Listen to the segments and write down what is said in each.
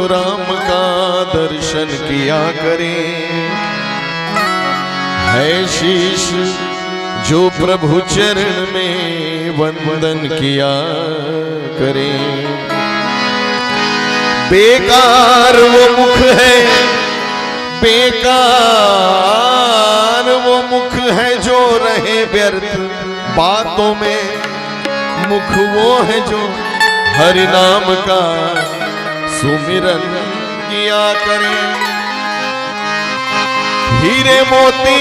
जो राम का दर्शन किया करे, है शीश जो प्रभु चरण में वंदन किया करे। बेकार वो मुख है, बेकार वो मुख है जो रहे व्यर्थ बातों में। मुख वो है जो हरि नाम का सुमिरन किया करे। हीरे मोती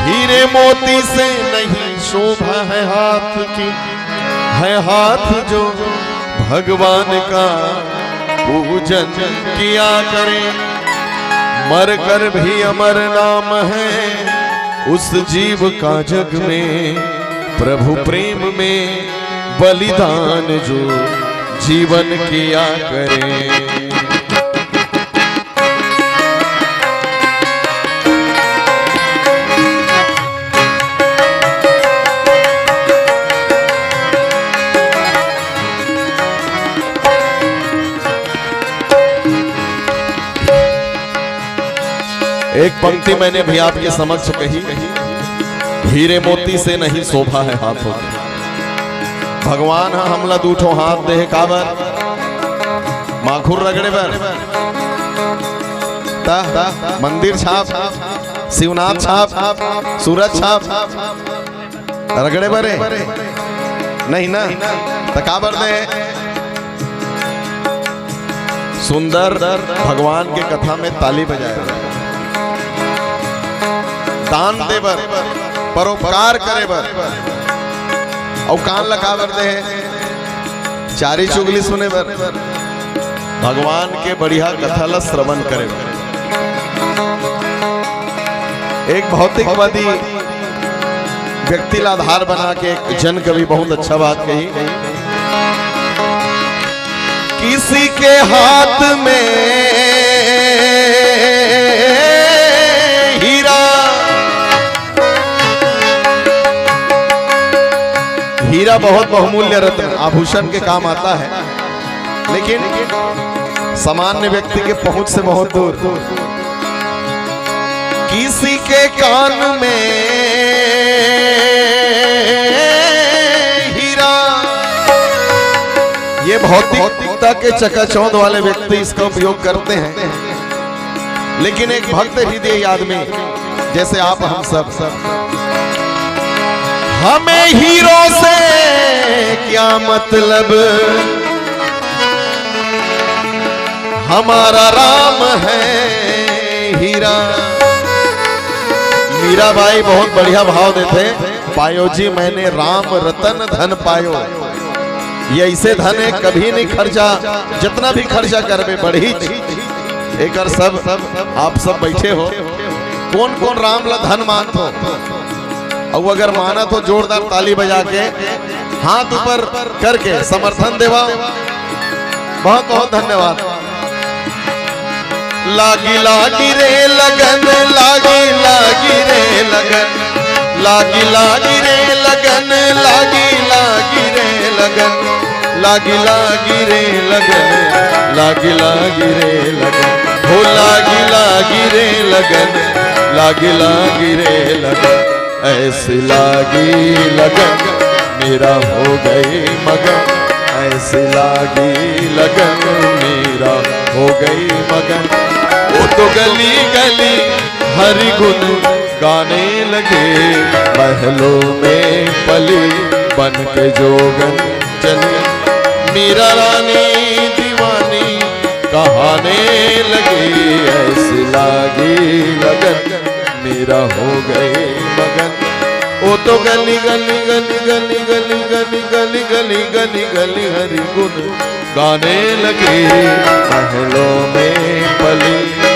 हीरे मोती से नहीं शोभा है हाथ की, है हाथ जो भगवान का पूजन किया करे। मर कर भी अमर नाम है उस जीव का जग में, प्रभु प्रेम में बलिदान जो जीवन किया करे। एक पंक्ति मैंने भी आपके समक्ष कही, हीरे मोती से नहीं शोभा है हाथों की। भगवान हमला दूठो हाथ दे काबर माखुर रगड़े बर, मंदिर छाप, शिवनाथ छाप, सूरज छाप रगड़े बरे नहीं ना, तकाबर दे। सुंदर भगवान के कथा में ताली बजाए, दान दे बर, परोपकार करे बर, और कान लगावर दे चारी चुगली सुने बर, भगवान के बढ़िया कथा श्रवण करे बर। एक भौतिकवादी व्यक्ति ला आधार बना के एक जन कवि बहुत अच्छा बात कही, किसी के हाथ में हीरा बहुत बहुमूल्य रत्न आभूषण के काम आता है, लेकिन सामान्य व्यक्ति के पहुंच से बहुत दूर। किसी के कान में हीरा, ये भौतिकता के चकाचौंध वाले व्यक्ति इसका उपयोग करते हैं, लेकिन एक भक्त हृदय आदमी जैसे आप हम सब हमें हीरो से क्या मतलब, हमारा राम है हीरा। मीराबाई बहुत बढ़िया भाव देते, पायो जी मैंने राम रतन धन पायो। ये ऐसे धन है कभी नहीं खर्चा, जितना भी खर्चा करबे बढ़ी एक सब आप सब बैठे हो, कौन कौन राम ला धन मानत हो, और अगर माना तो जोरदार ताली बजा के हाथ ऊपर करके समर्थन देवा। बहुत बहुत धन्यवाद। लागी लागी रे लगन, लागी लागी रे लगन, लागी लागी रे लगन, लागी लागी रे लगन, लागी लागी रे लगन, लागी लागी रे लगन, हो लागी लागी रे लगन, लागी लागी रे लगन। ऐसी लागी लगन मेरा हो गई मगन, ऐसी लागी लगन मेरा हो गई मगन। वो तो गली गली हरि गुण गाने लगे, महलों में पली बन के जोगन चली। मीरा रानी दीवानी कहाने लगी, ऐसी लागी लगन मेरा हो गए मगन। वो तो गली गली गली गली गली गली गली गली गली गली हरि गुण गाने लगे, महलों में पली।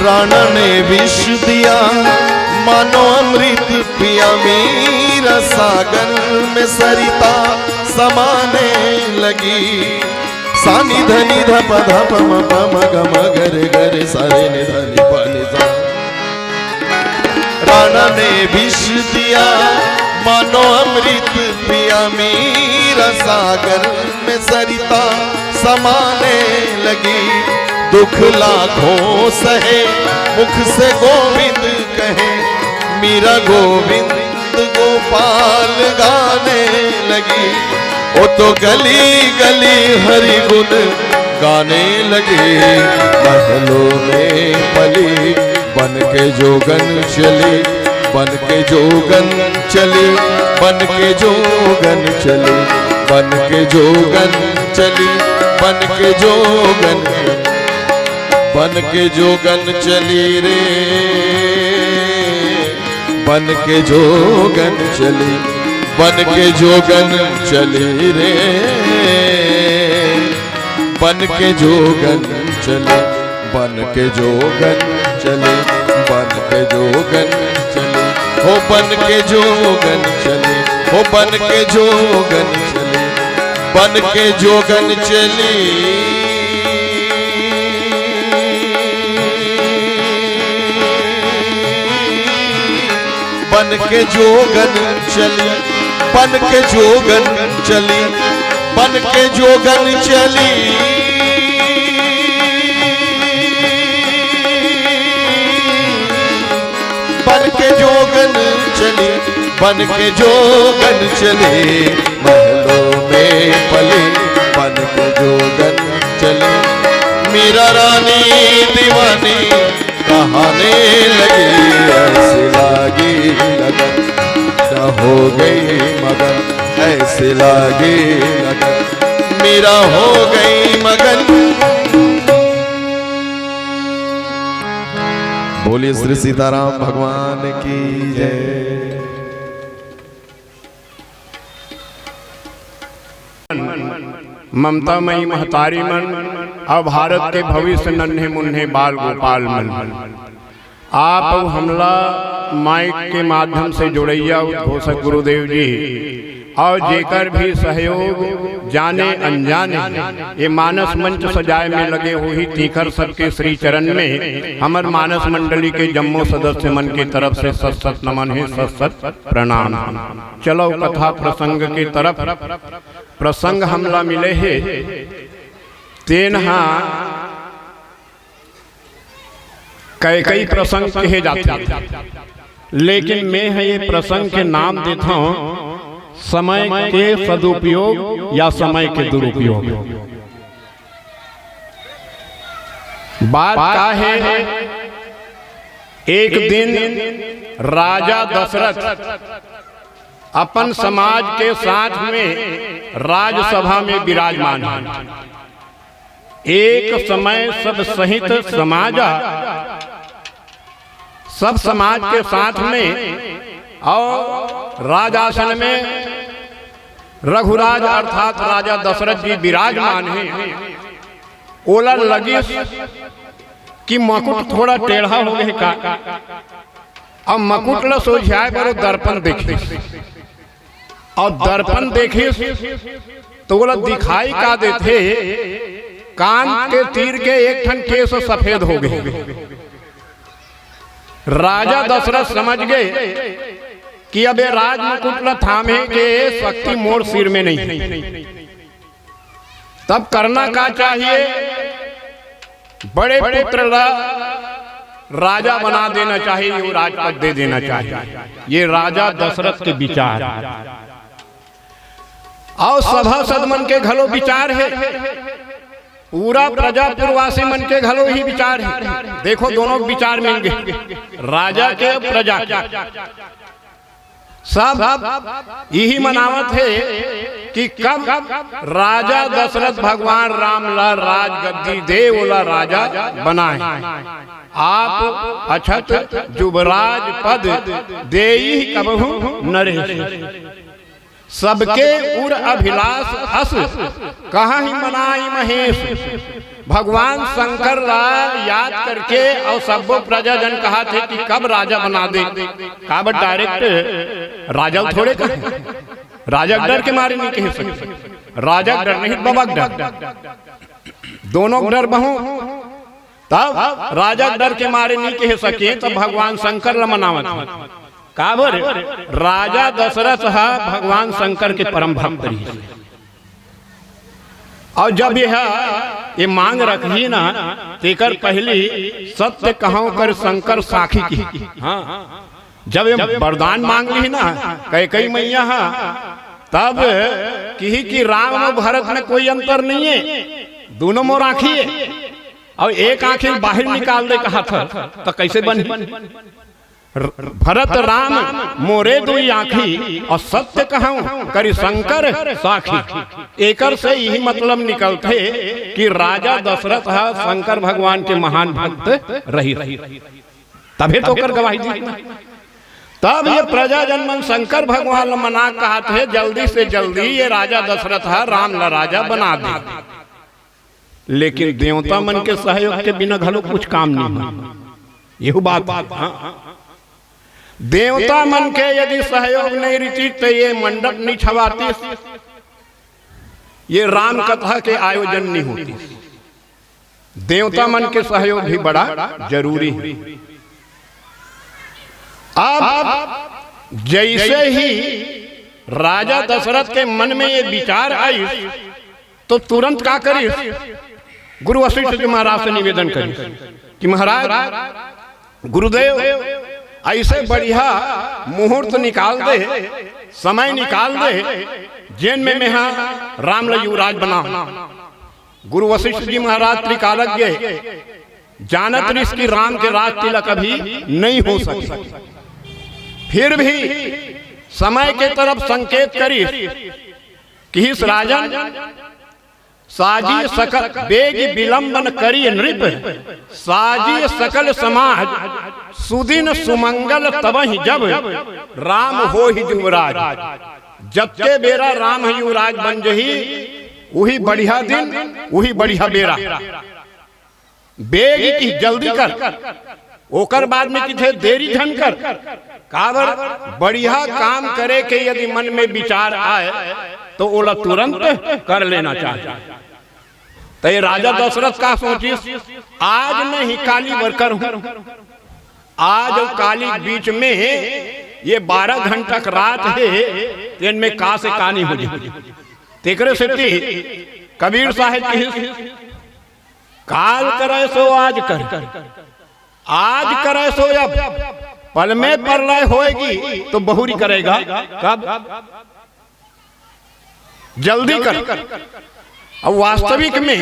राणा ने विष दिया मानो अमृत पिया, मीरा सागर में सरिता समाने लगी। सानी धनी धप धप म पम गम गर गर सारे ने धनी पानी सा। राणा ने विष दिया मानो अमृत पिया, मीरा सागर में सरिता समाने लगी। दुख लाखों सहे मुख से गोविंद कहे, मीरा गोविंद गोपाल गाने लगी। वो तो गली गली हरि गुण गाने लगी। महलों में पली बन के जोगन चली, बन के जोगन चली, बन के जोगन चली, बन के जोगन चली, बन के जोगन, बन के जोगन चली रे, बन के जोगन चली, बन के जोगन चली रे, बन के जोगन चली, बन के जोगन चली, बन के जोगन चली, हो बन के जोगन चली, हो बन के जोगन चली, बन के जोगन चली। बन के जोगन चली, बन के जोगन चली, बन के जोगन चली। बन के जोगन चली, बन के जोगन चली। महलों में पली बन के जोगन चली। मीरा रानी दीवानी कहाने लगी, ऐसी लागी लगन न हो गई मगन, ऐसी लागी लगन मीरा हो गई मगन। बोलिए श्री सीताराम भगवान की जय। ममतामयी महतारी मन और भारत के भविष्य नन्हे मुन्ने बाल गोपाल मन, आप हमला माइक के माध्यम से जुड़ैया उद्घोषक गुरुदेव जी और जेकर भी सहयोग जाने अनजाने ये मानस मंच सजाए में लगे हुई तीखर सबके श्री चरण में हमर मानस मंडली के जम्मो सदस्य मन के तरफ से सत सत नमन है, सत सत प्रणाम। चलो कथा प्रसंग के तरफ। प्रसंग हमला मिले है तेनहा कई प्रसंग कहे जाते, लेकिन मैं है ये प्रसंग के नाम देता हूँ समय के सदुपयोग या समय के दुरुपयोग। बात का है एक दिन राजा दशरथ अपन समाज के साथ में राजसभा में विराजमान है। एक समय सब सहित समाजा सब समाज के साथ में और राजासन में रघुराज अर्थात राजा दशरथ जी विराजमान हैं। ओला लगी कि मकुट थोड़ा टेढ़ा हो गए का, अब मकुट ल सोझाए बरो दर्पण देखे और दर्पण देखे तो बोला दिखाई का देते कान के तीर के एक ठन केस सफेद हो गए। राजा दशरथ समझ गए कि अब ये राज मुकुट न थामे के शक्ति मोर सिर में नहीं। तब करना का चाहिए, बड़े पुत्र राजा बना देना चाहिए, वो राजपद दे देना चाहिए। ये राजा दशरथ के विचार और सभा सदमन के घलो विचार है, पूरा प्रजापुरवासी मन के घलो ही विचार है। देखो दोनों विचार मिल गए, राजा के प्रजा के सब यही मनावत है कि कब राजा दशरथ भगवान राम ला राज गद्दी दे ओला राजा बनाए। आप अछत जुबराज पद देई कबहु नरेश, सबके उर अभिलाष हस कहाँ ही मनाई महेश। भगवान शंकर ला याद करके और सबो प्रजाजन कहा थे कि कब राजा बना दे। काबर डायरेक्ट राजा थोड़े कहे, राजा डर के मारे नहीं कह सकते। राजा डर नहीं, बाबा डर, दोनों डर बहु। तब राजा डर के मारे नहीं कह सके, तब भगवान शंकर ला मनावत। काबर राजा दशरथ भगवान शंकर के परम भक्त रही। और जब ये मांग रखी ना, तेकर पहली सत्य कहूं कर शंकर साखी की। हाँ, जब ये वरदान मांग ली ना कई मैया, तब कही कि राम और भरत में कोई अंतर नहीं है, दोनों मोर आँखी है, और एक आँखी बाहर निकाल दे कहा था तो कैसे बनी। भरत राम मोरे दुई आँखी और सत्य कहूं करी शंकर साखी। एकर से यही मतलब निकलते कि राजा दशरथ शंकर भगवान के महान भक्त रही, तभी तो कर गवाही दी। तब ये प्रजाजन मन शंकर भगवान मना कहा थे जल्दी से जल्दी ये राजा दशरथ राम ला राजा बना दे। लेकिन देवता मन के सहयोग के बिना घलो कुछ काम नहीं हुआ, यही बात। देवता मन के यदि सहयोग नहीं रहती तो ये मंडप नहीं छवाती, ये राम कथा के आयोजन नहीं होती। देवता मन के सहयोग भी बड़ा जरूरी है। अब जैसे ही राजा दशरथ के मन में ये विचार आई तो तुरंत क्या करी, गुरु वशिष्ठ जी महाराज से निवेदन करी कि महाराज गुरुदेव ऐसे बढ़िया मुहूर्त निकाल दे, समय निकाल दे, जिन में मैं राम ला युवराज बना। गुरु वशिष्ठ जी महाराज त्रिकालज्ञ जानत रिस की राम के राज तिलक अभी नहीं हो सके, फिर भी समय के तरफ संकेत करी कि इस राजन साजी सकल बेग विलंबन करी नृप, साजी सकल समाज सुदिन सुमंगल तबहि जब राम हो ही युवराज। जब के बेरा राम युवराज बन जही वही बढ़िया दिन वही बढ़िया बेरा। बेग की जल्दी कर, ओकर बाद में किथे देरी धन कर। काबर बढ़िया काम करे के यदि मन में विचार आए तो ओला तुरंत कर लेना चाहिए। तो ये राजा दशरथ का सोचिस, आज नहीं काली वर्कर हूं, आज और काली बीच में ये 12 घंटा रात है, इनमें का से कहानी हो जाए। तेकरे से कबीर साहिब की काल करे सो आज कर, आज करे सो अब, पल में प्रलय होएगी तो बहुरी करेगा कब, जल्दी कर। अब वास्तविक में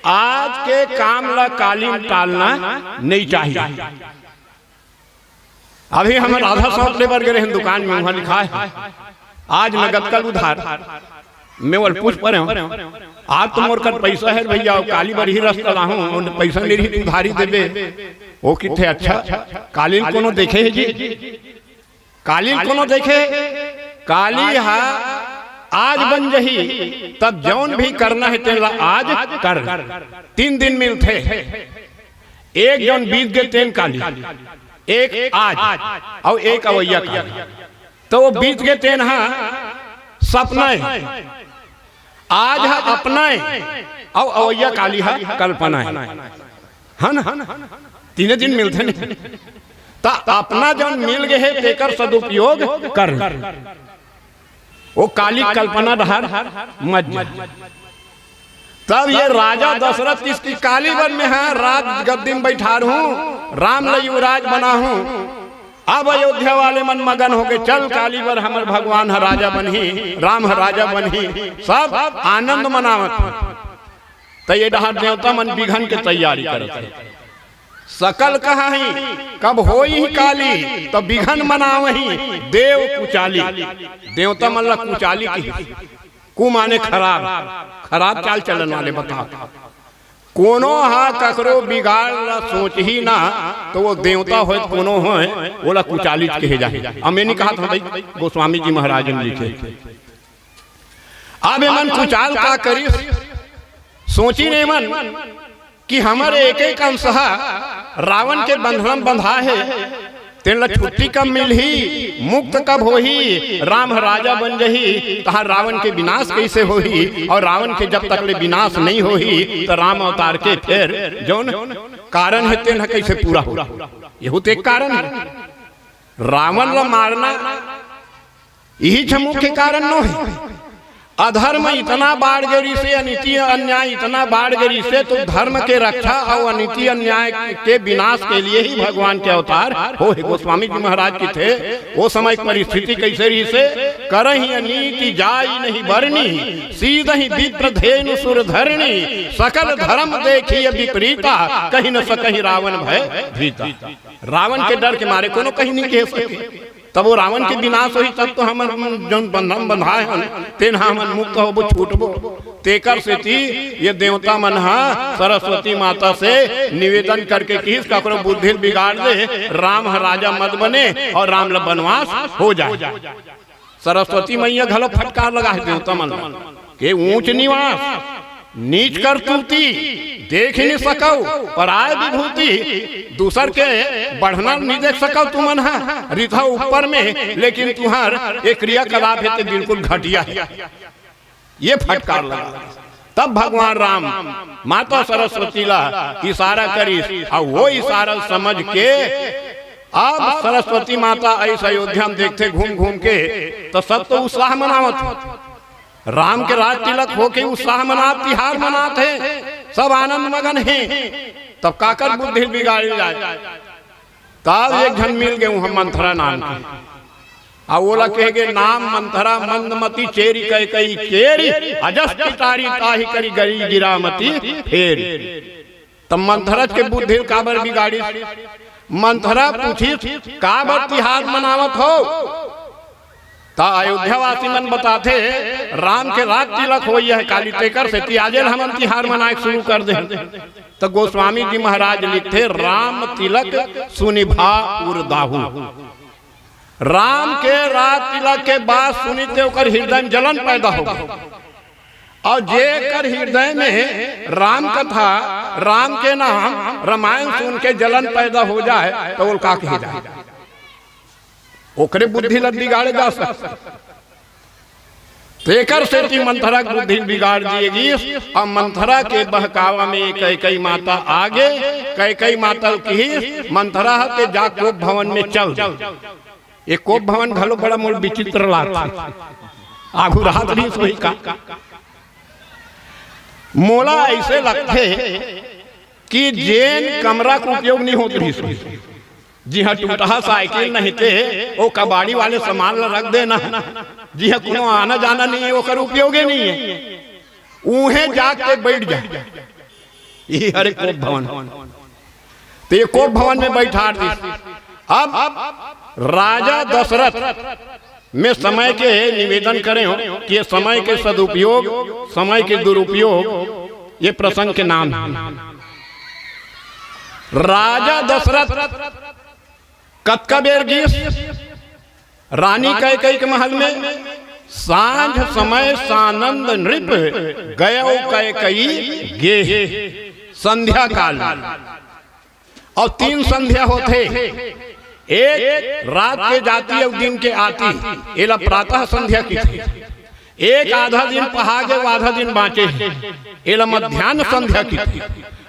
आज के काम ला कालीन टालना नहीं चाहिए। अभी हम राधा सौंप लेबर गए हैं दुकान में, वहां लिखा है आज नगद कल उधार। मैं वो पूछ पा रहा हूँ आज तो मोर कर पैसा है भैया, काली बार ही रास्ता ला हूँ, पैसा नहीं रही उधारी देवे वो किथे। अच्छा कालीन कोनो देखे है जी, कालीन कोनो देखे, काली हा आज बन जही, तब जौन भी करना है तेला आज कर। 3 दिन मिलते, एक जौन बीत गए तेन काली, एक आज और एक अवैया काली। तो वो बीत गए तेन सपना आज है अपना और अवैया काली है कल्पना है ना। 3 दिन मिलते नहीं, तो अपना जौन मिल गए है तेकर सदुपयोग कर। वो काली कल्पना रहा मत। तब ये राजा दशरथ इसकी काली वन में है, रात गद्दी में बैठा हूँ, राम ला युवराज बना हूँ। अब अयोध्या वाले मन मगन हो गए, चल काली वर हमर भगवान है राजा बनही, राम है राजा बनही, सब आनंद मनावत। तो ये डहार देवता मन बिघन के तैयारी करते, सकल कहा ही कब हो ही काली तो बिघन मनावही देव कुचाली। देवता मन ला कुचाली की कु माने खराब, खराब चाल चलन वाले। बता कोनो हा ककरो बिगाड़ ला सोच ही ना, तो वो देवता हो कोनो हो बोला कुचाली कहे जाए। मैंने कहा था भाई गोस्वामी जी महाराज ने लिखे, अब मन कुचाल का करी सोची ने मन कि हमारे एक एक अंश रावण के बंधन बंधा है, तेन छुट्टी कब मिलही, मुक्त कब होही, राम राजा बन जही, तहाँ रावण के विनाश कैसे होही, और रावण के जब तक ले विनाश नहीं होही तो राम अवतार के फिर जौन कारण है तेन कैसे पूरा हो। यही तो एक कारण है, रावण ला मारना यही मुख्य कारण न है। अधर्म इतना बाढ़ गरी से, अनिति अन्याय इतना बाढ़ गरी से, तो धर्म के रक्षा और अनिति अन्याय के विनाश के लिए ही भगवान के अवतार हो। गोस्वामी जी महाराज की थे वो समय की परिस्थिति कैसे रही से, करही अनीति जाई नहीं बरनी, सीधहि विप्र धेनु सुर धरणी, सकल धर्म देखिए विपरीता, कहीं न सकहि रावण भय भीता। रावण के डर के मारे कोनो कहीं नहीं कह सके, तब वो रावण के विनाश हुई तब तो हम जौन बंधन बंधाए हन तेन हमन मुक्त होबो छूटबो। तेकर से थी ये देवता मन सरस्वती माता से निवेदन करके किस ककरो बुद्धि बिगाड़ दे, राम राजा मत बने और राम ला वनवास हो जाए। सरस्वती मैया घलो फटकार लगा है देवता मन के, ऊंच निवास नीच कर तुलती देख नहीं सको, पराय विभूति दूसर के बढ़ना नहीं देख सको तुमन रिथा ऊपर में, लेकिन तुहार एक क्रियाकलाप है तो बिल्कुल घटिया है। ये फटकार लगा। तब भगवान राम माता सरस्वती ला इशारा करी और वो इशारा समझ के अब सरस्वती माता ऐसा अयोध्या में देखते घूम घूम के तो सब तो उत्साह मनावत, राम के राज तिलक होके उत्साह मनात, तिहार मनाते, सब आनंद मगन हैं। तब काकर बुद्धि बिगाड़ी जाए। तब एक जन मिल गए हम मंथरा नाम के, और बोला कहे गए नाम मंथरा मंदमती चेरी कह कई केरी, अजस तारी ताही करी गरी गिरामती फेर। तब मंथरज के बुद्धि काबर बिगाड़ी, मंथरा पूछी काबर तिहार मनावत हो। ता अयोध्यावासी मन बताते राम के राज तिलक हो है काली, तेकर से तियाजेल हम तिहार मनाए शुरू कर दे। तो गोस्वामी जी महाराज लिखते राम तिलक सुनिभा उरदाहु, राम के राज तिलक के बाद सुनिते ओकर हृदय में जलन पैदा हो, और जेकर हृदय में राम कथा राम के नाम रामायण सुन के जलन पैदा हो जाए तो वो का कहे जाए, ओकरे बुद्धि लग बिगाड़े जा सकता। तेकर से की मंथरा की बुद्धि बिगाड़ दिएगी। और मंथरा के बहकावा में कैकई माता आगे, कैकई माता की मंथरा ते जा कोप भवन में चल। एक कोप भवन घलो बड़ा मोल विचित्र लागता, आगू रात नहीं सोई का मोला ऐसे लगते कि जेन कमरा का उपयोग नहीं होती रही। जी हाँ, टूटा साइकिल नहीं थे वो कबाड़ी वाले सामान रख देना, जी हाँ कोनो आना जाना नहीं है, वो उपयोग नहीं है, उन्हें जाके बैठ जाए। ये हरे कोप भवन, तो ये कोप भवन में बैठा दी। अब राजा दशरथ में समय के निवेदन करें हो कि ये समय के सदुपयोग समय के दुरुपयोग ये प्रसंग के नाम है। राजा दशरथ कतका बेर गीस रानी कैकई के महल में, सांझ समय सानंद नृप गयो कैकई गे, संध्या काल और 3 संध्या होते, एक रात के जाती और दिन के आती, एला प्रातः संध्या की थी। एक आधा दिन पहागे आधा दिन बाँचे, एला मध्याह्न संध्या की थी।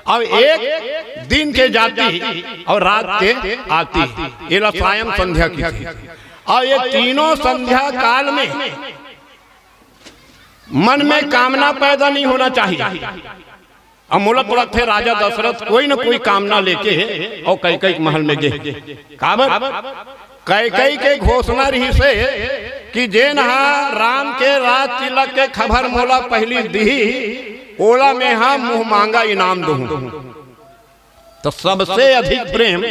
और एक दिन के जाती और रात के आती, एला सायं संध्या की थी। और ये तीनों संध्या काल में मन में कामना पैदा नहीं होना चाहिए। अब मूलत उलट थे राजा दशरथ कोई न कोई कामना लेके और कैकई महल में गए। काबर कैकई के घोषणा रही से कि जेन राम के राज तिलक के खबर मोला पहली दी, ओला में मुंह मांगा इनाम दूं। तो सबसे अधिक प्रेम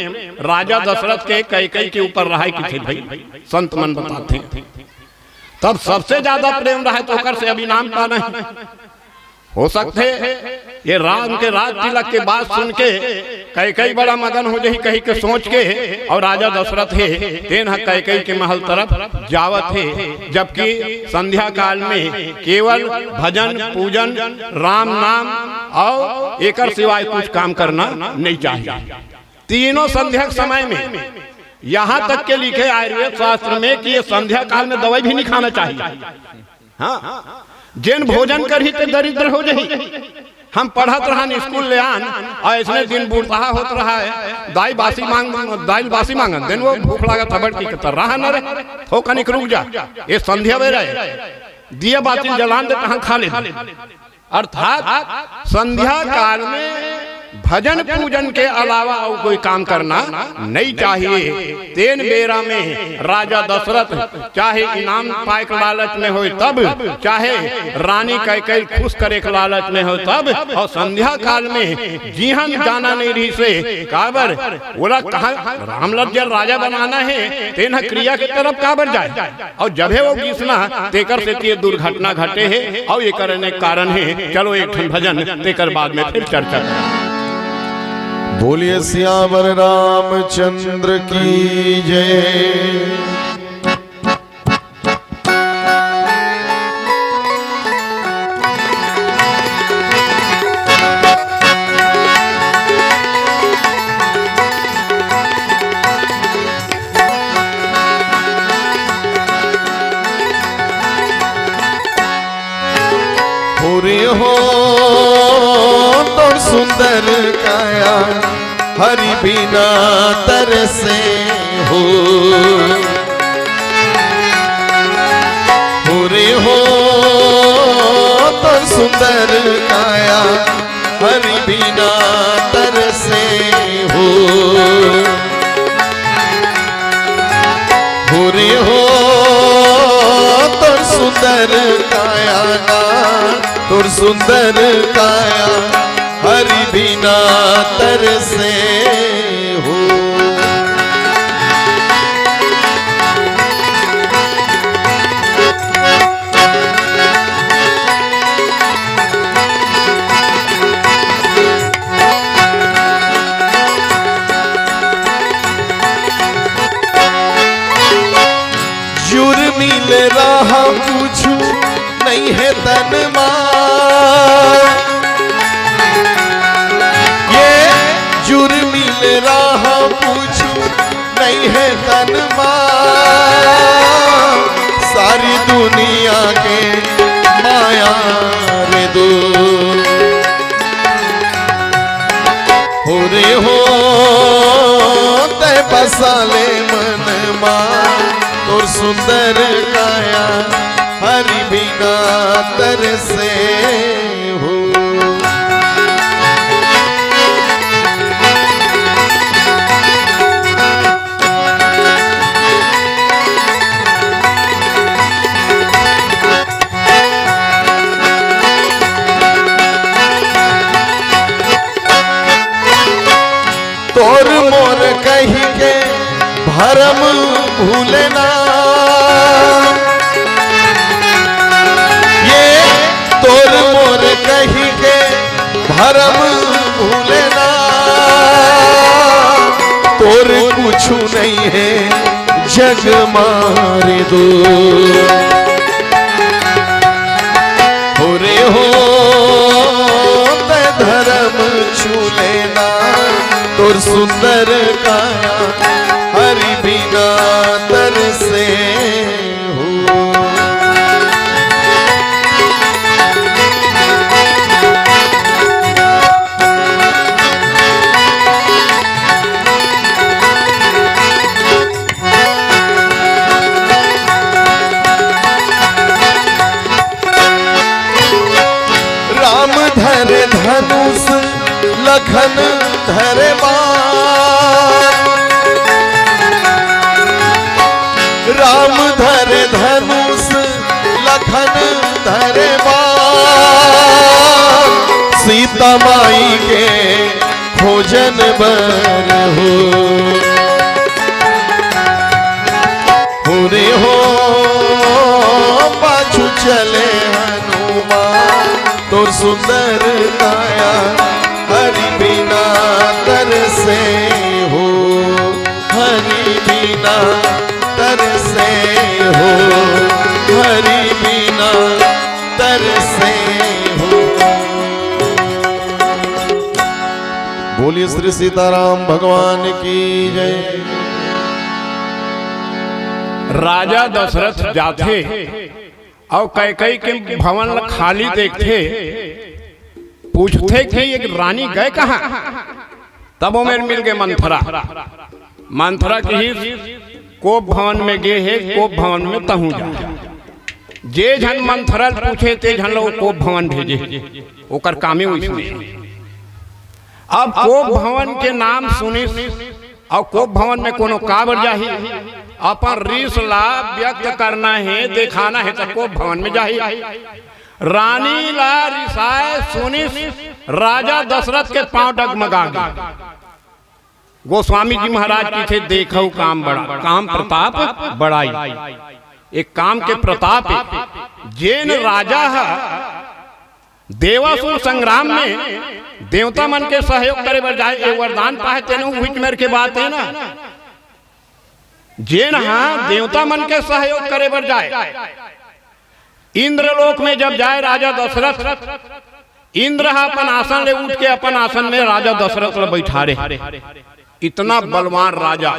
राजा दशरथ के कैकई के ऊपर रहा कि थे भाई, संत मन बताते हैं। तब सबसे ज्यादा प्रेम रहा तो कर से अब इनाम पाना हो सकते ये राम के राज तिलक के बात सुन के कैकई बड़ा मगन हो जाही कहीं के सोच के, और राजा दशरथ है तेन कैकई के महल तरफ जावत है, जबकि संध्या काल में केवल भजन पूजन राम नाम और एकर सिवाय कुछ काम करना नहीं चाहिए। तीनों संध्या के समय में यहाँ तक के लिखे आयुर्वेद शास्त्र में कि ये संध्या काल में दवाई भी नहीं खाना चाहिए। हाँ, जिन भोजन करही ते दरिद्र हो जाही। हम पढ़त रहा स्कूल ले आन और ऐसे दिन बूढ़ा होत रहा है, दाई बासी मांगन दिन वो भूख लगा थबड़ की कर रहा न रे हो कनिक रुक जा, ये संध्या में रहे दिया बाती जलान दे कहाँ खा ले। अर्थात संध्या काल में भजन पूजन के अलावा और कोई काम करना नहीं चाहिए। तेन बेरा में राजा दशरथ चाहे इनाम पाए के लालच में हो तब, चाहे रानी कैकेयी खुश करे के लालच में हो तब, और संध्या काल में जिहन जाना नहीं रही से काबर बोला कहा राम लज्जर राजा बनाना है तेन क्रिया के तरफ काबर जाए, और जब है वो गीसना तेकर से दुर्घटना घटे है और ये करने कारण है। चलो एक भजन तेकर बाद में फिर चर्चा। बोलिए सियावर रामचंद्र की जय। पूरी हो तो सुंदर काया हरि बिना तरसे हो, पूरी हो तो सुंदर काया हरि बिना तरसे हो, पूरी हो तो सुंदर काया ना तुर सुंदर काया हरि बिना तरसे हो। जुर मिल रहा पूछू नहीं है तन मां, ये जुर मिल रहा पूछू नहीं है तन मां, सारी दुनिया के माया रे दो हो रे हो ते बसाले मन मां और सुंदर काया हरि बिना तरसे हो। तोर मोर कही के भरम भूलना, तोर मोर कही के भरम भूलना, तोर कुछ नहीं है जग मारे दो हो रे हो ते धर्म छू लेना, तोर सुंदर काया हरि बिना तरसे हो। धरे धनुष लखन धरे बाण, राम धरे धनुष लखन धरे बाण, सीता माई के खोजन बर हो रे हो पाछू चले हनुमान, तो सुंदर काया हरि बिना तरसे हो, हरि बिना तरसे हो, हरि बिना तरसे हो। बोलिए श्री सीताराम भगवान की जय। राजा दशरथ जाते और कैकई के भवन खाली देखते, पूछते थे ये रानी गए कहाँ। तब वो मेरे मिल गए मंथरा। मंथरा की ही कोप भवन में गे है, कोप भवन में तहु जा। जे झन मंथरा पूछे ते झन लोग कोप भवन भेजे, ओकर कामे उसमें। अब कोप भवन के नाम सुनी और कोप भवन में कोनो काबर जाही, अपन रीस ला व्यक्त करना है, दिखाना है तो कोप भवन में जाही। रानी ला रिसाए सुनी राजा दशरथ के पांव डगमगा गए। गोस्वामी जी महाराज की थे देखो काम बड़ा, काम प्रताप बड़ाई। एक काम के प्रताप जैन राजा देवासुर संग्राम में देवता मन के सहयोग करे बर जाए वरदान पाए तेनो हुई मेर के बात है ना। जैन हाँ देवता मन के सहयोग करे बर जाए। इंद्रलोक में जब जाए राजा दशरथ, इंद्र अपन आसन ले उठ के अपन आसन में राजा दशरथ ले बैठा रहे। इतना बलवान राजा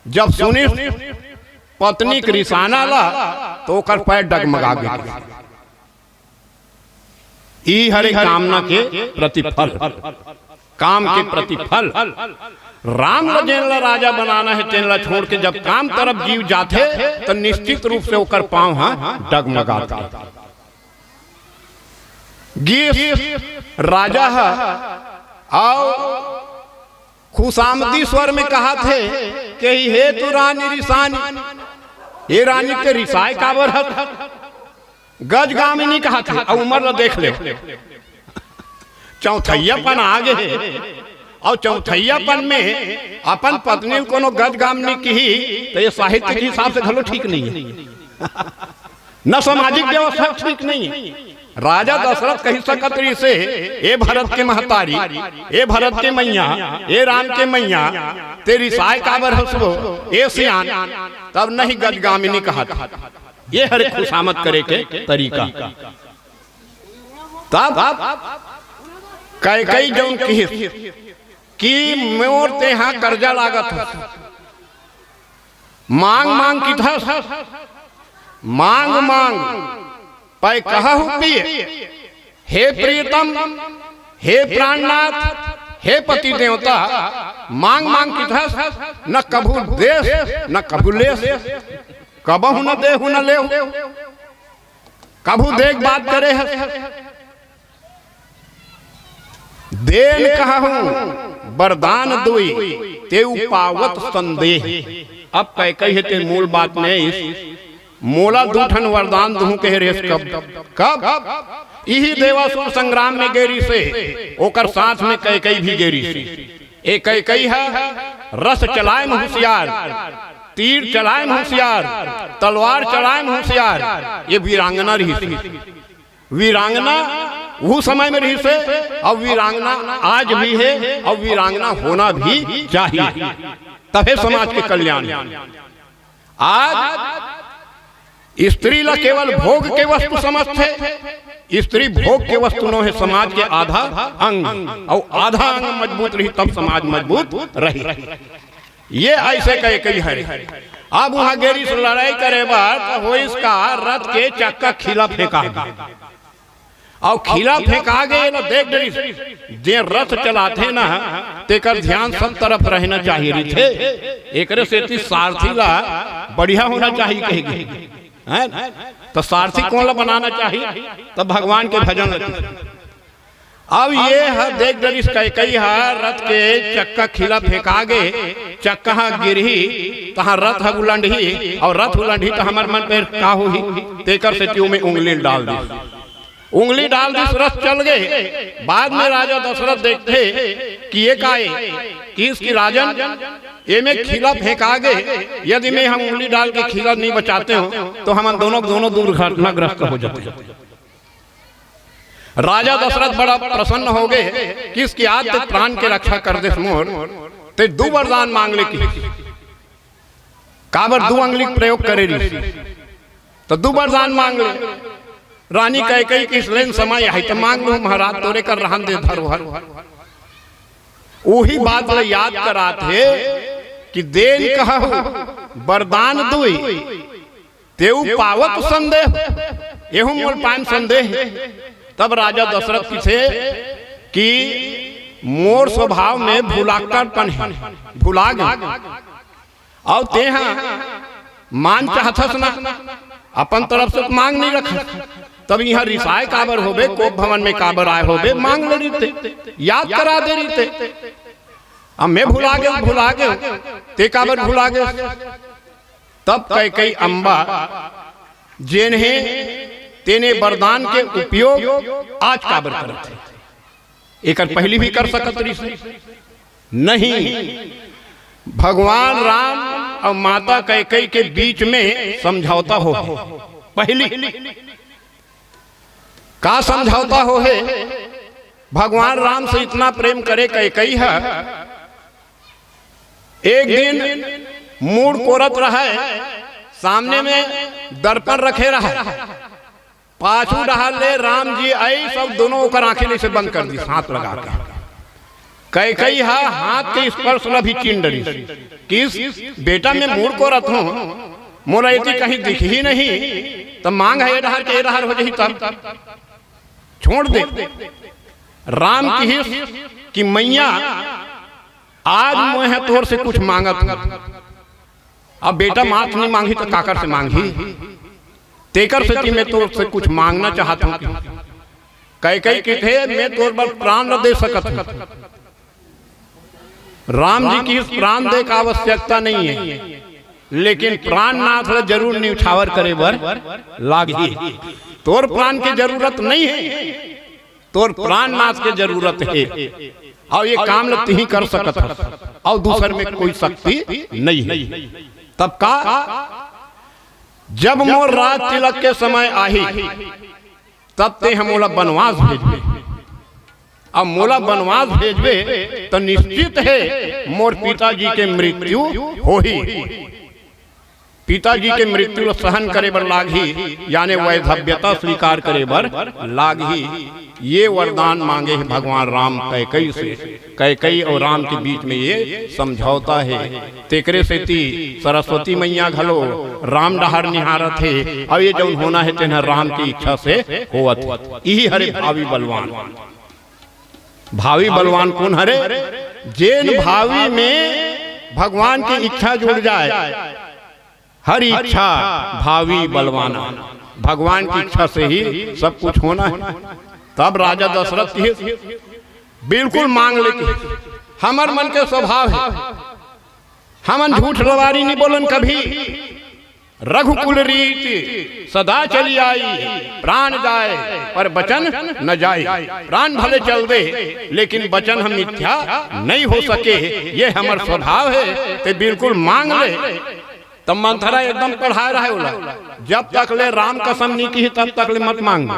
जब सुनी पत्नी के रिसाना ला तो ओकर पैर डगमगा गए। ई हरे कामना के प्रतिफल, काम के प्रतिफल। राम ला जेन ला राजा बनाना है तेन ला छोड़ के जब काम तरफ जीव जाते तो निश्चित रूप से ओकर पांव हाँ डगमगाता। गीत राजा आओ खुशामदी स्वर में कहा थे कि हे तू रानी रिसानी, ये रानी के रिसाए काबर है। गजगामिनी कहा था और उम्र ला देख ले। चौथैयापन आगे है और चौथैयापन में अपन पत्नी कोनो गजगामिनी की ही तो ये साहित्य के हिसाब से घलो ठीक नहीं है, न सामाजिक व्यवस्था ठीक नहीं है। राजा दशरथ कही सकत्री से ए भरत के महतारी, ए भरत के मैया, ए राम के मैया तेरी साय काबर हसबो ए सियान, तब नहीं गजगामिनी कहा था। ये हर खुशामद करे के तरीका। तब कई जौन की मोर ते यहाँ कर्जा लागत है, मांग मांग की था, मांग मांग पै कहु पिए। हे प्रियतम, हे प्राणनाथ, हे पति देवता, मांग मांग की था, न कभू देश न कभू लेस, कबहु न देहु न लेहु, कभू देख बात करे है। देन कहूं वरदान दुई तेउ पावत संदेह। अब कह कही ते मूल बात नहीं, मोला दूठन वरदान दूं के रेस कब यही देवासुर संग्राम में गेरी से ओकर साथ में कई भी गेरी से। एक कई है रस चलाए में होशियार, तीर चलाए में होशियार, तलवार चलाए में होशियार। ये वीरांगना रही थी। वीरांगना वो समय में रही से और वीरांगना आज भी है और वीरांगना होना भी चाहिए, तबे समाज के कल्याण। आज स्त्री ला केवल भोग के वस्तु समझते, स्त्री भोग के वस्तु न है समाज के आधा अंग, और आधा अंग मजबूत रही तब समाज मजबूत रही। ये ऐसे कहे कही है। अब वहां गेरी से लड़ाई करे बात हो, इसका रथ के चक्का खिला फेंका और खिला फेंका गए ना। देख डरी जे रथ चलाते ना तेकर ध्यान सब तरफ रहना चाहिए थे। एक से सारथी ला बढ़िया होना चाहिए कहेगी है? तो सारथी कौन ला बनाना चाहिए? तो भगवान के भजन। अब ये है देख डरी कई रथ के चक्का खिला फेंका गए, चक्का गिरही तहाँ रथ उलंडी और रथ उलंडी तो हमारे मन पे का हुई तेकर से त्यों में उंगली डाल दी, उंगली डाल दी, रथ चल गए। बाद में राजा दशरथ देखते कि ये काए कि इसकी राजन ये में खिला फेंका गए, यदि मैं हम उंगली डाल के खिला नहीं बचाते हो तो हम दोनों दुर्घटनाग्रस्त हो जाते हैं। राजा दशरथ बड़ा प्रसन्न हो गए कि इसकी आज ते प्राण के रक्षा कर दे मोर, ते दो वरदान मांग ले की काबर 2 अंगुली प्रयोग करे तो 2 वरदान मांग ले। रानी कैकेयी की लेन समय है तो मांग लो महाराज तोरे कर रहन दे धरोहर। वही बात ले याद करा थे कि देन कहु वरदान दुई तेऊ पावत संदेह एहू मोल पान संदेह। तब राजा दशरथ की थे कि मोर स्वभाव में भुलाक्कड़पन है, भुला गए और तेहा मान चाहथस ना अपन तरफ से मांग नहीं रखा। तब यहाँ रिसाय काबर होबे, कोप भवन में काबर आए होबे, मांग ले रही याद करा दे रही थे। अब मैं भुला गए ते काबर भुला गए। तब कैकेयी अम्बा जेन्हे तेने वरदान के उपयोग आज काबर करते एक पहली भी कर सकत रही नहीं। भगवान राम और माता कैकेयी के बीच में समझौता हो पहली का समझौता हो है। भगवान राम से इतना प्रेम करे कैकेयी है, एक दिन मूड कोरत रहा है, सामने में दर्पण रखे रहा, पाछू रहा ले राम जी आई, सब दोनों ओकर आंखें से बंद कर दी हाथ लगा के। कैकेयी है हाथ के स्पर्श ला भी चीन डरी किस बेटा में मूड कोरत हूं, मोरा इतनी कहीं दिख ही नहीं, तब मांग है ये रहा हो जाही तब छोड़ दे। राम की मैया आज मोह तोर से कुछ मांगत हूं, अब बेटा माथ नहीं मांगी तो काकर से मांगी, तेकर से मैं तोर से कुछ मांगना चाहता हूं। कैकेयी की थे मैं तोर पर प्राण न दे सकत, राम जी की इस प्राण दे का आवश्यकता नहीं है, लेकिन प्राण नाथ जरूर न्यौछावर करे बर लागी। तोर प्राण की जरूरत नहीं है, तोर प्राण नाथ की जरूरत है और ये काम लती ही कर सकत है और दूसर में कोई शक्ति नहीं है। तब का जब मोर राज तिलक के समय आई तब ते हम मोला वनवास भेजबे, अब मोला वनवास भेजबे तो निश्चित है मोर पिताजी के मृत्यु हो ही, पिताजी के मृत्यु सहन करे बर लागी, यानी वैधव्यता स्वीकार करे बर लागी। ये वरदान मांगे हैं भगवान राम कैकेयी से। कैकेयी और राम के बीच में ये समझौता है। तेकरे से ती सरस्वती मैया घलो राम डहर निहारत है, और ये जो होना है तेना राम की इच्छा से होवत। यही हरे भावी बलवान। भावी बलवान कौन हरे? जेन भावी में भगवान की इच्छा जुड़ जाए, हर इच्छा भावी बलवाना। भगवान की इच्छा से ही सब कुछ होना है। तब राजा दशरथ की बिल्कुल मांग लेके, हमार मन के स्वभाव है, हमन झूठ रवारी नहीं बोलन कभी। रघुकुल रीति सदा चली आई, प्राण जाए पर वचन न जाए। प्राण भले चल दे लेकिन वचन हम मिथ्या नहीं हो सके, ये हमार स्वभाव है। ते बिल्कुल मांग ले। तब मंथरा एकदम पढ़ा रहा है बोला, जब तक ले राम कसम नहीं की तब तक ले मत मांग।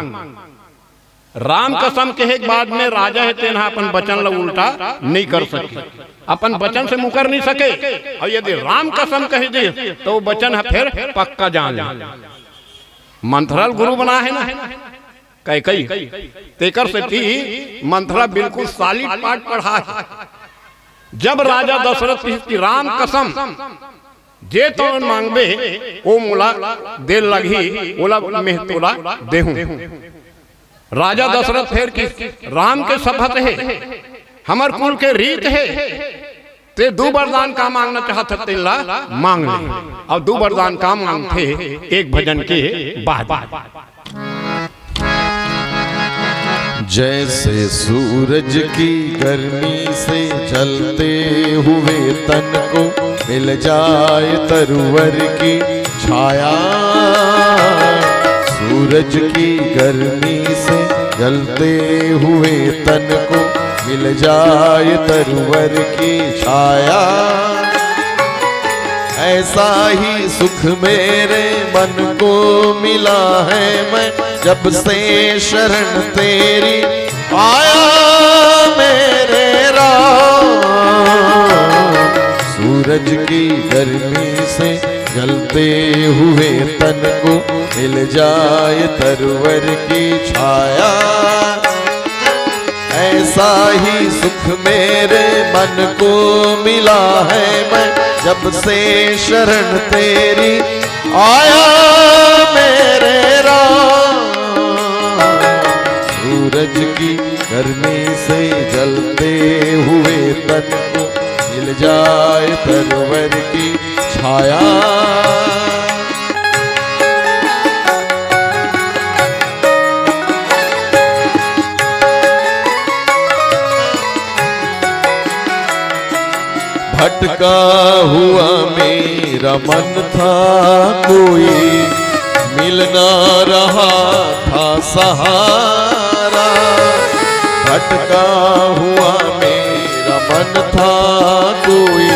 राम कसम के बाद में राजा है तेना अपन वचन ला उल्टा नहीं कर सके, अपन वचन से मुकर नहीं सके। और यदि राम कसम कह दे तो वचन है फिर पक्का जान ले। मंथरल गुरु बना है ना कैकेयी, तेकर से थी मंथरा बिल्कुल सालिड पाठ पढ़ा है। जब राजा दशरथ की राम कसम जे तो मांगबे ओ मोला दे लगी, ओला में तोला देहूं। राजा दशरथ फिर की राम के शपथ है, हमर कुल के रीत है, ते 2 वरदान का मांगना चाहत तेला मांग ले। और 2 वरदान का मांगते एक भजन के बाद। जैसे सूरज की गर्मी से जलते हुए तन को मिल जाए तरवर की छाया, सूरज की गर्मी से जलते हुए तन को मिल जाए तरवर की छाया, ऐसा ही सुख मेरे मन को मिला है। मैं जब से शरण तेरी आया मेरे राम। सूरज की गर्मी से जलते हुए तन को मिल जाए तरवर की छाया, ऐसा ही सुख मेरे मन को मिला है मैं जब से शरण तेरी आया मेरे राम। सूरज की गर्मी से जलते हुए तन को मिल जाए तरवर की छाया। भटका हुआ मेरा मन था कोई मिल ना रहा था सहारा। भटका हुआ मेरा मन था कोई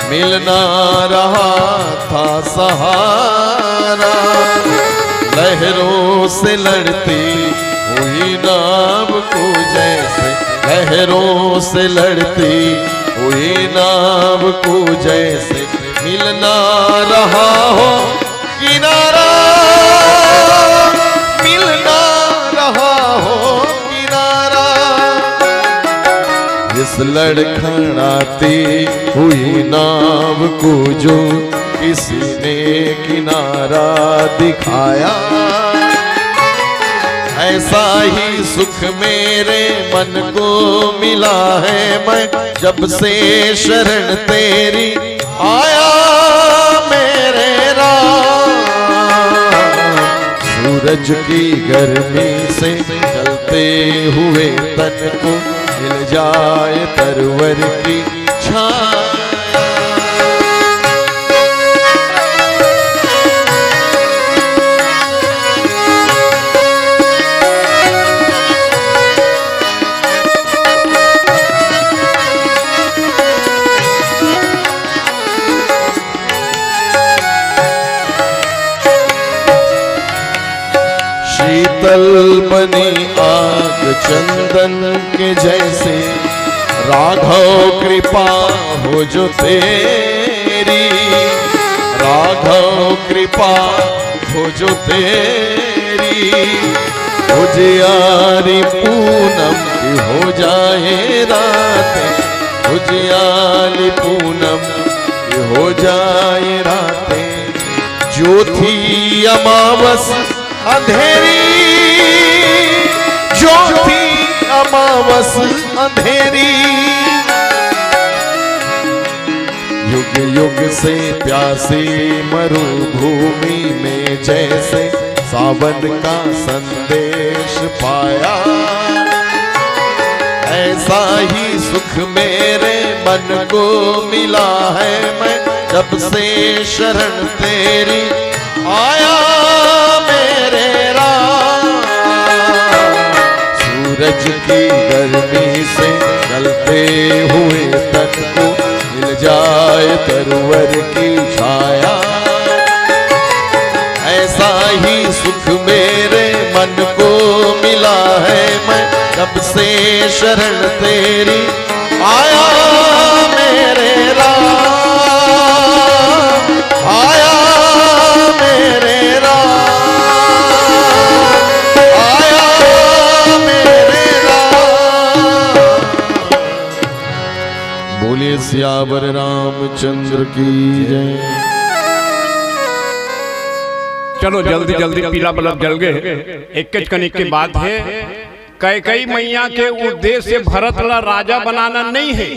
मिल ना रहा था सहारा। लहरों से लड़ती हुई नाव को जैसे, लहरों से लड़ती हुई नाव को जैसे मिल ना रहा हो किनारा, मिल ना रहा हो किनारा। इस लड़खड़ाती हुई नाव को जो किसी ने किनारा दिखाया, ऐसा ही सुख मेरे मन को मिला है मैं जब से शरण तेरी आया मेरे राम। सूरज की गर्मी से जलते हुए तन को मिल जाए तरवर की छाया। शीतल बनी आग चंदन के जैसे, राघव कृपा हो जो तेरी, राघव कृपा हो जो तेरी। उजियारी पूनम की हो जाए रातें, उजियारी पूनम की हो जाए रातें। जो थी अमावस अंधेरी, जो थी अमावस अंधेरी। युग युग से प्यासी मरुभूमि में जैसे सावन का संदेश पाया, ऐसा ही सुख मेरे मन को मिला है मैं जब से शरण तेरी आया मेरे राम। सूरज की गर्मी से जलते हुए तन को मिल जाए तरवर की छाया, ऐसा ही सुख मेरे मन को मिला है मैं जब से शरण तेरी आया मेरे राम। आया मेरे बोलिए सियावर रामचंद्र की जय। चलो जल्दी जल्दी पीला बल्ब जल गए। एक कनिक की बात है, कैकेयी मैया के उद्देश्य से भरत ला राजा बनाना नहीं है।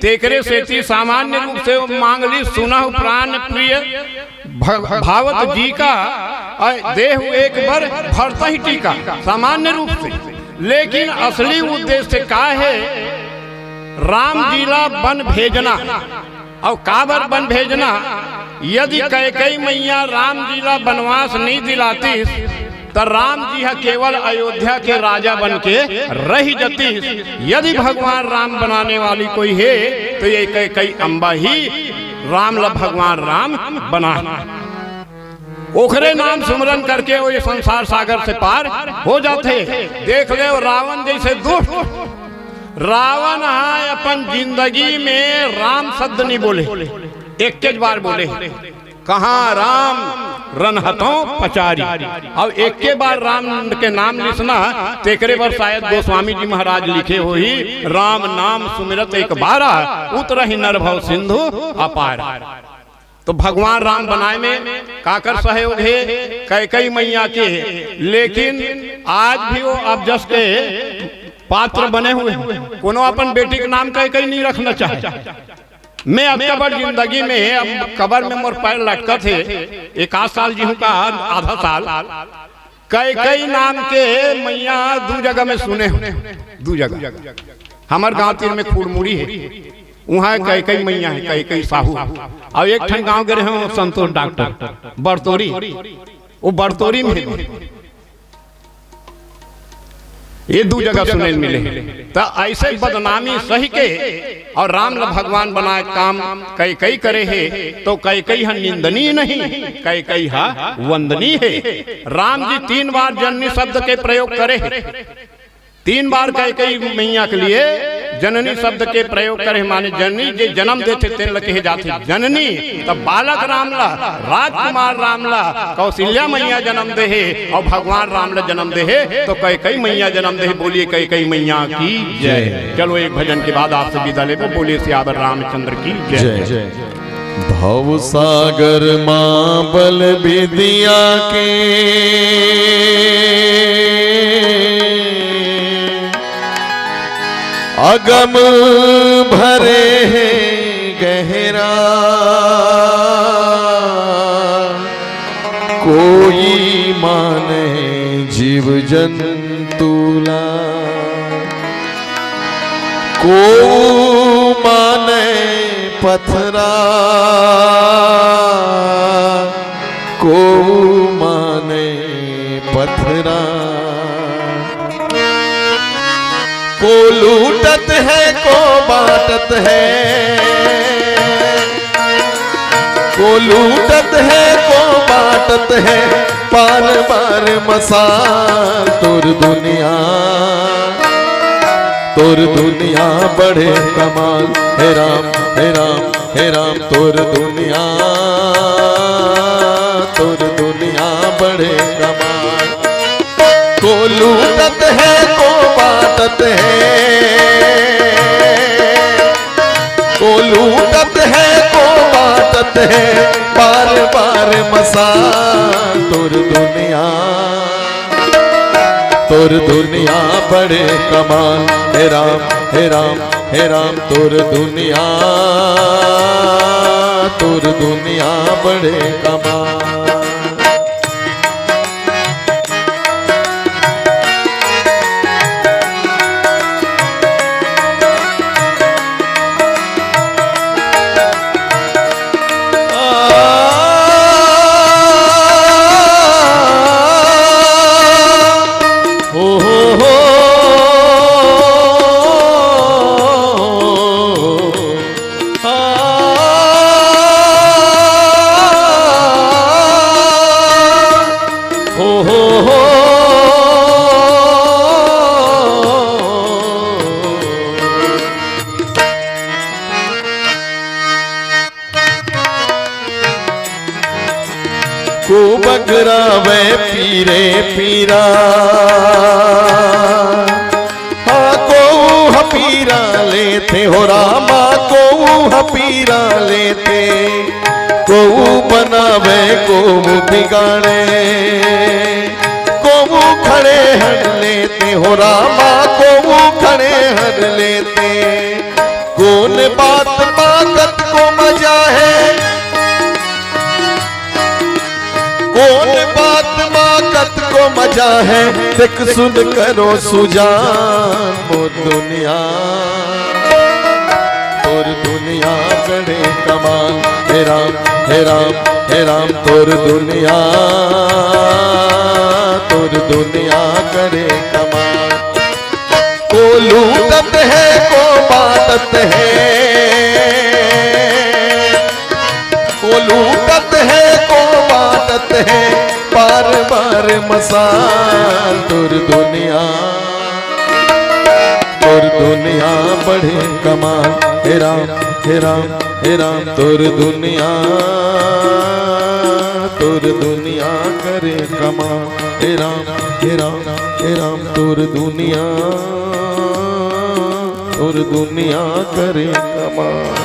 तेकरे से सामान्य रूप से मांगली सुना प्राण प्रिय भावत जी का देह एक बार भरता ही टीका सामान्य रूप से, लेकिन असली उद्देश्य का है राम जीला बन भेजना। और काबर बन भेजना, यदि कैकेयी मैया राम जीला बनवास नहीं दिलाती तो राम जी केवल अयोध्या के राजा बन के रह जाती। यदि भगवान राम बनाने वाली कोई है तो ये कैकेयी अम्बा ही राम ला भगवान राम बना। ओखरे नाम सुमरन करके वो ये संसार सागर से पार हो जाते। देख ले रावण जैसे दुष्ट रावण है अपन जिंदगी में राम शब्द नहीं बोले, एक बार बोले कहाँ राम रनहतों पचारी। अब एक के बार राम के नाम लिखना तेकरे पर शायद गोस्वामी जी महाराज लिखे हो ही राम नाम सुमिरत एक बारा उतरहि नरभव सिंधु अपार। तो भगवान राम बनाए में काकर सहयोग है कैकई मैया के, लेकिन आज भी वो अब जस के पात्र बने हुए कोनो अपन बेटी के नाम कैकई नहीं रखना चाहे। मैं अब कबर जिंदगी में अब कबर में मोर पैर लटका थे, एक आध साल जी हूँ का आधा साल, कई नाम के मैया दू जगह में सुने हुए, दू जगह हमार गांव तीर में खुड़मुड़ी है, वहाँ कई मैया है, कई साहू। और एक ठन गांव गए हैं संतोष डॉक्टर बरतोरी, वो बरतोरी में ये दू जगह सुने मिले। तो ऐसे बदनामी सही के और राम ल भगवान बनाए काम कई करे है, तो कई निंदनीय नहीं, कई वंदनीय है। राम जी 3 बार जननी शब्द के प्रयोग करे, 3 बार कई मैया के लिए जननी शब्द के प्रयोग करे, माने जननी जे जन्म देते तेन लगे जाते जननी। तब बालक रामला राजकुमार रामला कौशल्या मैया जन्म दे है और भगवान राम ला जन्म दे है, तो कई मैया जन्म दे है। बोलिए कई मैया की जय। चलो एक भजन के बाद आपसे विदा ले, बोलिए सियावर रामचंद्र की जय। भव सागर मां बल विद्या के अगम भरे हैं गहरा, कोई माने जीव जंतुला, को माने पथरा, को माने पथरा। को लूटत है को बांटत है, को लूटत है को बांटत है, पार पार मसाल तोर दुनिया बड़े कमाल। हे राम हे राम हे राम तोर दुनिया बड़े कमाल। को लूटत है को बांटत है, को लूटत है को बांटत है, बार बार मसाल तोर दुनिया बड़े कमाल। हे राम हे राम हे राम तोर दुनिया बड़े कमाल। को बगरावे पीरे पीरा, हाँ को हपीरा लेते हो रामा, को हपीरा लेते, को बनावे को बिगाड़े, को खड़े हर लेते हो रामा, को खड़े हर लेते। कौन बात ताकत को मजा है, कौन बात माकत को मजा है, देख सुन करो सुजान। मोर दुनिया बड़े कमाल। हे राम हे राम हे राम तोर दुनिया करे कमाल। को लूटत है को बांटत है, को को लूटत है को बाटत है बार बार मसाल। तुर दुनिया बढ़े कमाल। हे राम हे राम हे राम तुर दुनिया करे कमाल। हे राम हे राम हे राम तुर दुनिया करे कमाल।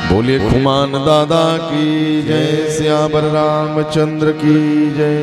बोलिए खुमान दादा की जय, सियावर रामचंद्र की जय।